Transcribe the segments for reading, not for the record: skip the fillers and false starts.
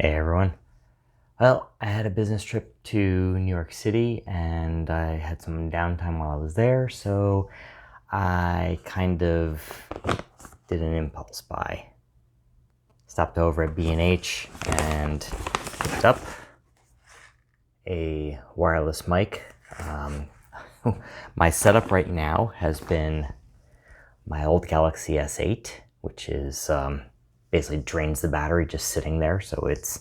Hey everyone. Well, I had a business trip to New York City and I had some downtime while I was there, so I kind of did an impulse buy. Stopped over at B&H and picked up a wireless mic. My setup right now has been my old Galaxy S8, which is basically drains the battery just sitting there, so it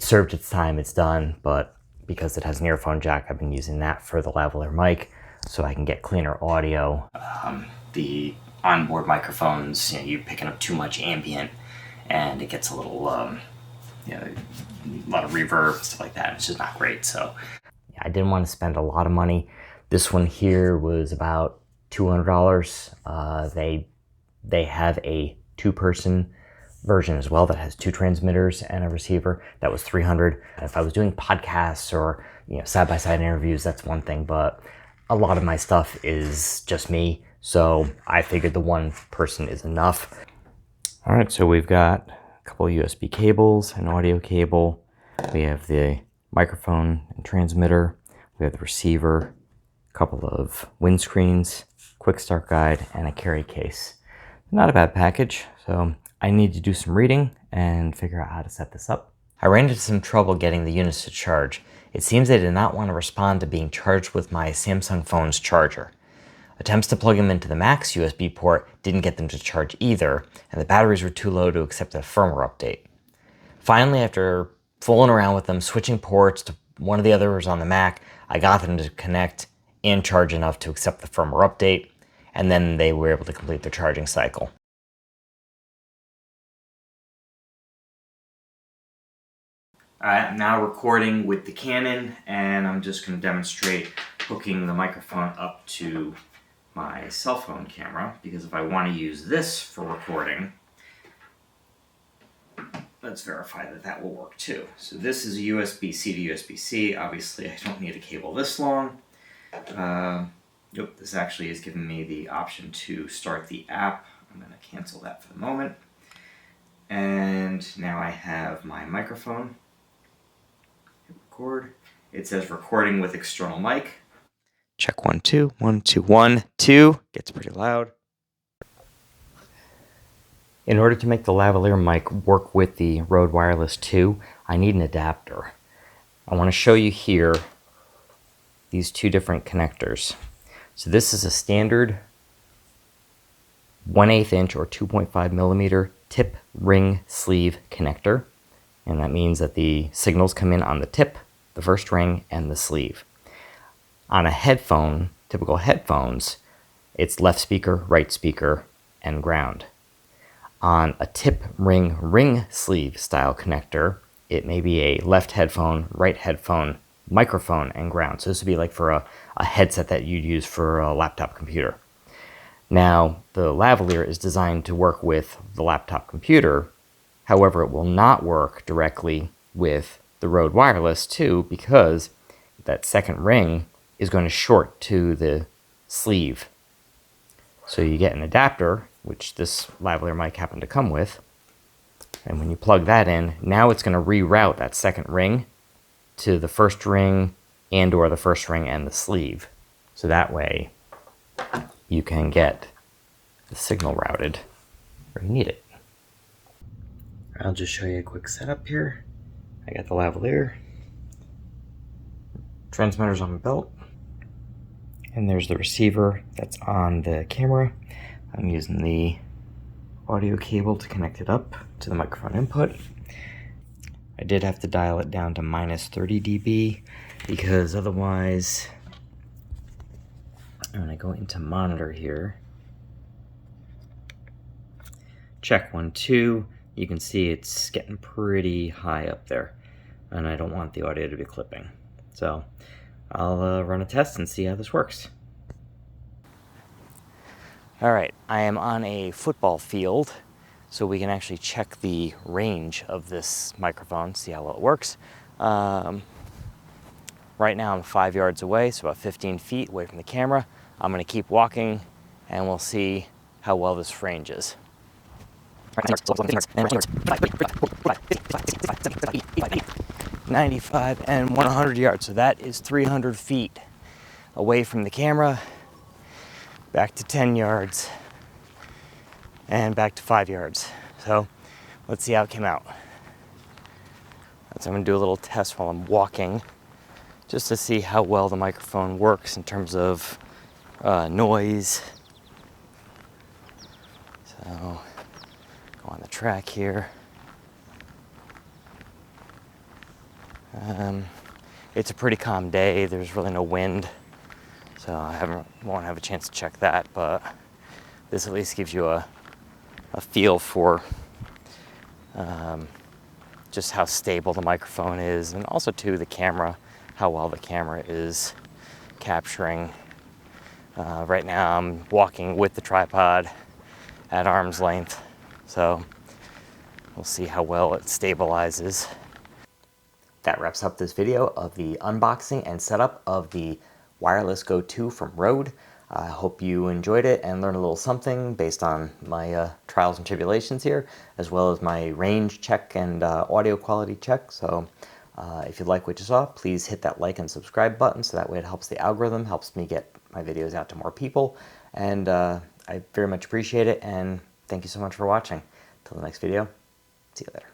served its time, it's done, but because it has an earphone jack, I've been using that for the lavalier mic so I can get cleaner audio. The onboard microphones, you picking up too much ambient and it gets a little, a lot of reverb, stuff like that. It's just not great. So I didn't want to spend a lot of money. This one here was about $200. They have a two-person version as well that has two transmitters and a receiver. That was $300. If I was doing podcasts or side-by-side interviews, that's one thing, but a lot of my stuff is just me, so I figured the one person is enough. All right, so we've got a couple of USB cables, an audio cable, we have the microphone and transmitter, we have the receiver, a couple of windscreens, quick start guide, and a carry case. Not a bad package, so I need to do some reading and figure out how to set this up. I ran into some trouble getting the units to charge. It seems they did not want to respond to being charged with my Samsung phone's charger. Attempts to plug them into the Mac's USB port didn't get them to charge either, and the batteries were too low to accept a firmware update. Finally, after fooling around with them, switching ports to one of the others on the Mac, I got them to connect and charge enough to accept the firmware update, and then they were able to complete their charging cycle. I'm now recording with the Canon, and I'm just going to demonstrate hooking the microphone up to my cell phone camera, because if I want to use this for recording, let's verify that that will work too. So this is a USB-C to USB-C. Obviously, I don't need a cable this long. Nope, this actually is giving me the option to start the app. I'm going to cancel that for the moment. And now I have my microphone. Record. It says recording with external mic. Check 1 2 1 2 1 2. Gets pretty loud. In order to make the lavalier mic work with the Rode Wireless 2, I need an adapter. I want to show you here these two different connectors. So this is a standard 1/8 inch or 2.5 millimeter tip ring sleeve connector, and that means that the signals come in on the tip, the first ring, and the sleeve. On a headphone, typical headphones, it's left speaker, right speaker, and ground. On a tip ring sleeve style connector, it may be a left headphone, right headphone, microphone, and ground. So this would be like for a headset that you'd use for a laptop computer. Now, the lavalier is designed to work with the laptop computer. However, it will not work directly with the Rode Wireless 2 because that second ring is going to short to the sleeve. So you get an adapter, which this lavalier mic happened to come with, and when you plug that in, now it's going to reroute that second ring to the first ring and or the first ring and the sleeve. So that way you can get the signal routed where you need it. I'll just show you a quick setup here. I got the lavalier, transmitters on my belt, and there's the receiver that's on the camera. I'm using the audio cable to connect it up to the microphone input. I did have to dial it down to minus 30 dB because otherwise, when I go into monitor here, check 1 2, you can see it's getting pretty high up there, and I don't want the audio to be clipping. So I'll run a test and see how this works. All right, I am on a football field, so we can actually check the range of this microphone, see how well it works. Right now I'm 5 yards away, so about 15 feet away from the camera. I'm gonna keep walking and we'll see how well this range is. 95 and 100 yards. So that is 300 feet away from the camera, back to 10 yards, and back to 5 yards. So let's see how it came out. So I'm gonna do a little test while I'm walking, just to see how well the microphone works in terms of noise. So go on the track here. It's a pretty calm day. There's really no wind, so I won't have a chance to check that. But this at least gives you a feel for just how stable the microphone is, and also too the camera, how well the camera is capturing. Right now I'm walking with the tripod at arm's length, so we'll see how well it stabilizes. That wraps up this video of the unboxing and setup of the Wireless Go 2 from RØDE. I hope you enjoyed it and learned a little something based on my trials and tribulations here, as well as my range check and audio quality check. So if you like what you saw, please hit that like and subscribe button, so that way it helps the algorithm, helps me get my videos out to more people. And I very much appreciate it, and thank you so much for watching. Till the next video, see you later.